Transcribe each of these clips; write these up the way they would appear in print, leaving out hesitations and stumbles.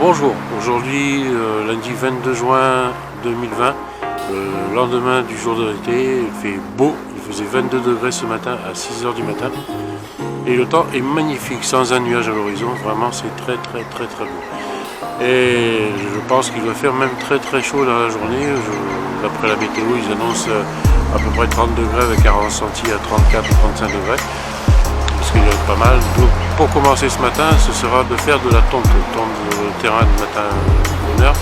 Bonjour, aujourd'hui lundi 22 juin 2020, le lendemain du jour de l'été, il fait beau, il faisait 22 degrés ce matin à 6 h du matin et le temps est magnifique, sans un nuage à l'horizon, vraiment c'est très beau. Et je pense qu'il va faire même très chaud dans la journée, d'après la météo ils annoncent à peu près 30 degrés avec un ressenti à 34 ou 35 degrés. Parce qu'il y a pas mal. Donc, pour commencer ce matin, ce sera de faire de la tonte le terrain du matin bonne heure,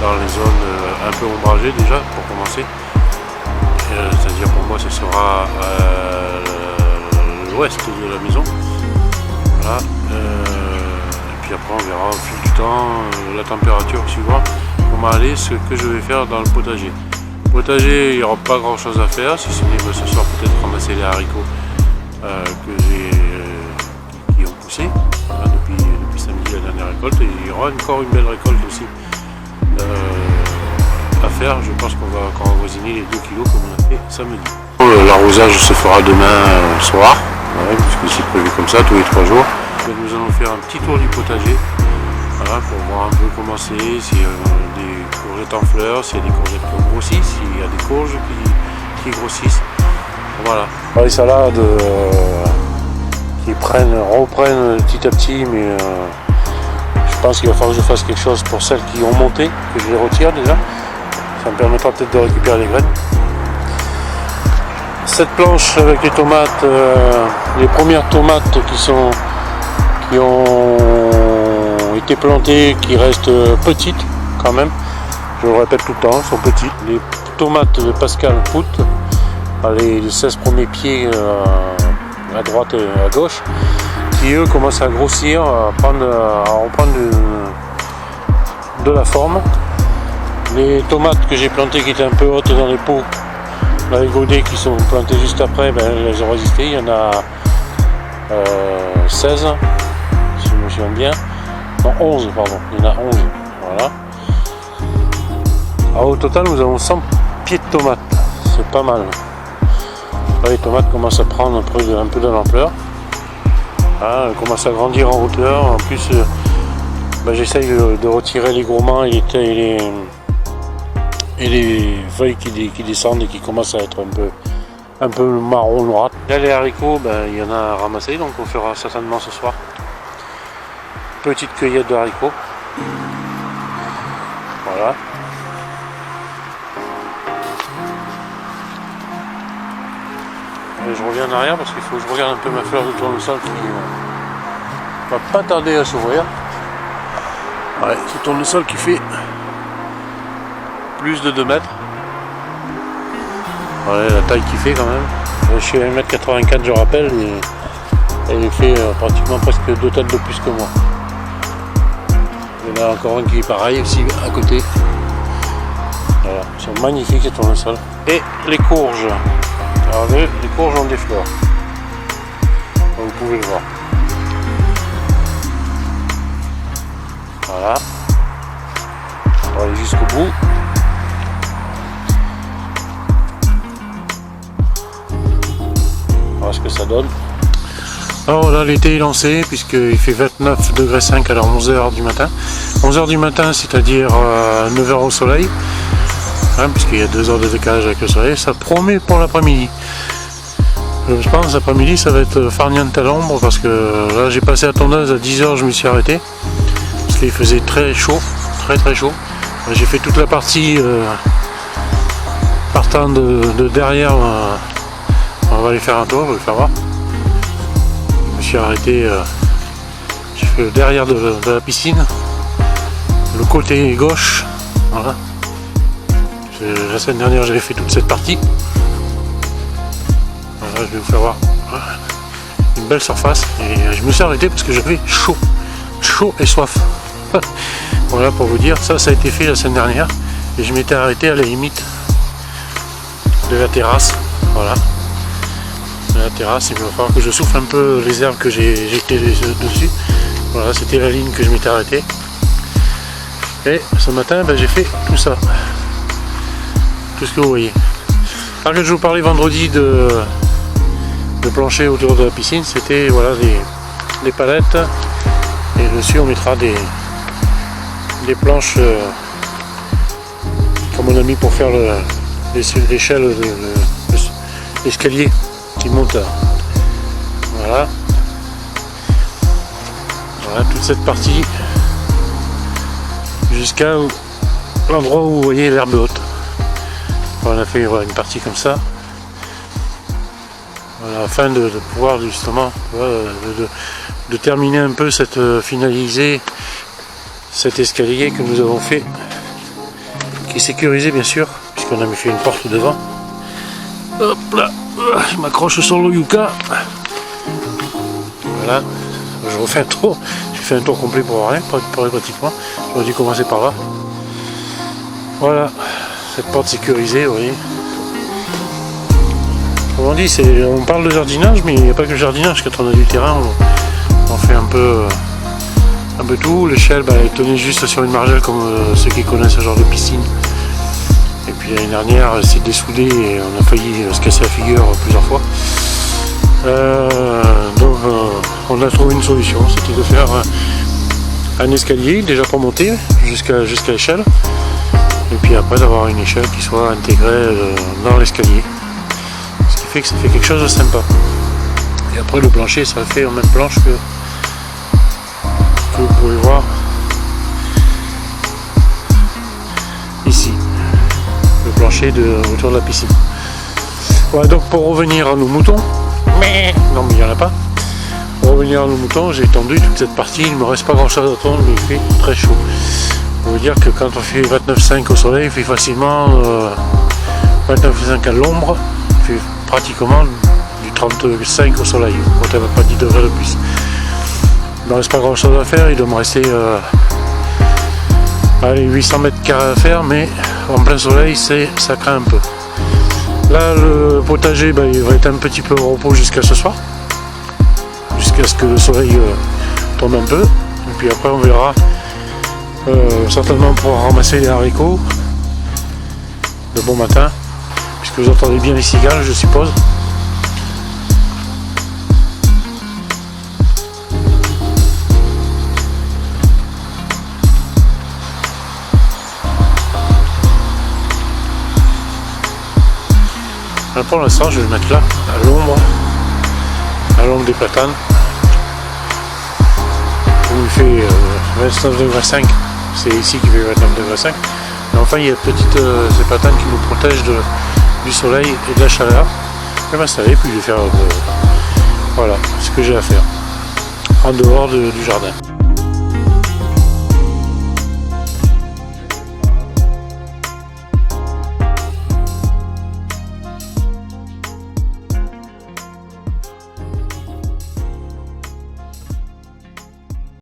dans les zones un peu ombragées déjà, pour commencer. C'est-à-dire pour moi, ce sera à l'ouest de la maison. Voilà. Et puis après, on verra au fil du temps, la température suivant, comment aller, ce que je vais faire dans le potager. Potager, il n'y aura pas grand-chose à faire, si ce n'est ce soir peut-être ramasser les haricots. Qui ont poussé depuis samedi la dernière récolte, et il y aura encore une belle récolte aussi à faire. Je pense qu'on va encore avoisiner les 2 kg comme on a fait samedi. L'arrosage se fera demain soir, puisque c'est prévu comme ça tous les 3 jours. Nous allons faire un petit tour du potager, voilà, pour voir un peu comment c'est, s'il y a des courgettes en fleurs, s'il y a des courgettes qui ont grossi, s'il y a des courges qui grossissent. Voilà. Les salades qui reprennent petit à petit, mais je pense qu'il va falloir que je fasse quelque chose pour celles qui ont monté, que je les retire déjà. Ça me permettra peut-être de récupérer les graines. Cette planche avec les tomates, les premières tomates qui ont été plantées, qui restent petites quand même. Je le répète tout le temps, elles sont petites. Les tomates de Pascal Pout, les 16 premiers pieds à droite et à gauche, qui eux commencent à grossir, à reprendre de la forme. Les tomates que j'ai plantées qui étaient un peu hautes dans les pots, dans les godets qui sont plantées juste après, elles ont résisté. Il y en a 16, si je me souviens bien. Non, 11, pardon. Il y en a 11. Voilà. Alors, au total, nous avons 100 pieds de tomates. C'est pas mal. Les tomates commencent à prendre un peu de l'ampleur. Elles commencent à grandir en hauteur. En plus, j'essaye de retirer les gros mâts et les feuilles qui descendent et qui commencent à être un peu marron noir. Là, les haricots, il y en a à ramasser, donc on fera certainement ce soir. Petite cueillette de haricots. Voilà. Et je reviens en arrière parce qu'il faut que je regarde un peu ma fleur de tournesol qui va pas tarder à s'ouvrir. Ouais, c'est le tournesol qui fait plus de 2 mètres. Ouais, la taille qu'il fait quand même. Je suis à 1,84 m, je rappelle, et elle fait pratiquement presque 2 têtes de plus que moi. Il y en a encore un qui est pareil aussi à côté. Voilà, ils sont magnifiques ces tournesols. Et les courges. Alors les courges ont des fleurs, comme vous pouvez le voir. Voilà. On va aller jusqu'au bout. Voilà ce que ça donne. Alors là, l'été est lancé puisqu'il fait 29,5 degrés à 11 h du matin. 11 h du matin, c'est-à-dire 9 h au soleil. Puisqu'il y a 2 heures de décalage avec le soleil, ça promet pour l'après-midi. Je pense l'après-midi ça va être farniente à l'ombre parce que là j'ai passé la tondeuse à 10 h, je me suis arrêté parce qu'il faisait très chaud, très chaud. J'ai fait toute la partie partant de derrière, on va aller faire un tour, je vais le faire voir. Je me suis arrêté, j'ai fait le derrière de la piscine, le côté gauche, voilà. La semaine dernière j'avais fait toute cette partie. Voilà, je vais vous faire voir une belle surface et je me suis arrêté parce que j'avais chaud et soif. Voilà pour vous dire, ça a été fait la semaine dernière et je m'étais arrêté à la limite de la terrasse. Voilà, de la terrasse, il va falloir que je souffle un peu les herbes que j'ai jeté dessus. Voilà, c'était la ligne que je m'étais arrêté et ce matin j'ai fait tout ça. Tout ce que vous voyez. Alors que je vous parlais vendredi de plancher autour de la piscine, c'était voilà des palettes et dessus on mettra des planches comme on a mis pour faire l'échelle, l'escalier qui monte là. Voilà. Voilà toute cette partie jusqu'à l'endroit où vous voyez l'herbe haute. On a fait une partie comme ça. Voilà, afin de pouvoir justement de terminer un peu finaliser cet escalier que nous avons fait, qui est sécurisé bien sûr, puisqu'on a fait une porte devant. Hop là, je m'accroche sur le yucca. Voilà, je refais un tour. J'ai fait un tour complet pour rien, pratiquement. J'aurais dû commencer par là. Voilà, cette porte sécurisée, vous voyez. Autrement dit, on parle de jardinage, mais il n'y a pas que le jardinage. Quand on a du terrain, on fait un peu tout. L'échelle, elle tenait juste sur une margelle, comme ceux qui connaissent ce genre de piscine. Et puis l'année dernière, elle s'est dessoudée et on a failli se casser la figure plusieurs fois. Donc on a trouvé une solution, c'était de faire un escalier déjà pour monter jusqu'à l'échelle. Et puis après d'avoir une échelle qui soit intégrée dans l'escalier. Ce qui fait que ça fait quelque chose de sympa. Et après le plancher sera fait en même planche que vous pouvez voir ici. Le plancher autour de la piscine. Voilà, donc pour revenir à nos moutons. Non mais il n'y en a pas. Pour revenir à nos moutons, j'ai tendu toute cette partie. Il ne me reste pas grand chose à tondre, mais il fait très chaud. Ça veut dire que quand on fait 29,5 au soleil, il fait facilement 29,5 à l'ombre, il fait pratiquement du 35 au soleil, quand elle n'a pas 10 degrés de plus. Il ne me reste pas grand chose à faire, il doit me rester 800 mètres carrés à faire, mais en plein soleil, ça craint un peu. Là, le potager, il va être un petit peu au repos jusqu'à ce soir, jusqu'à ce que le soleil tombe un peu, et puis après on verra. Certainement pour ramasser les haricots de bon matin, puisque vous entendez bien les cigales, je suppose. Alors pour l'instant, je vais le mettre là, à l'ombre des platanes, où il fait 29,5 degrés. C'est ici qui fait 29,5 degrés. Mais enfin, il y a ces platanes qui nous protègent du soleil et de la chaleur. Je vais m'installer, puis je vais faire voilà ce que j'ai à faire en dehors du jardin.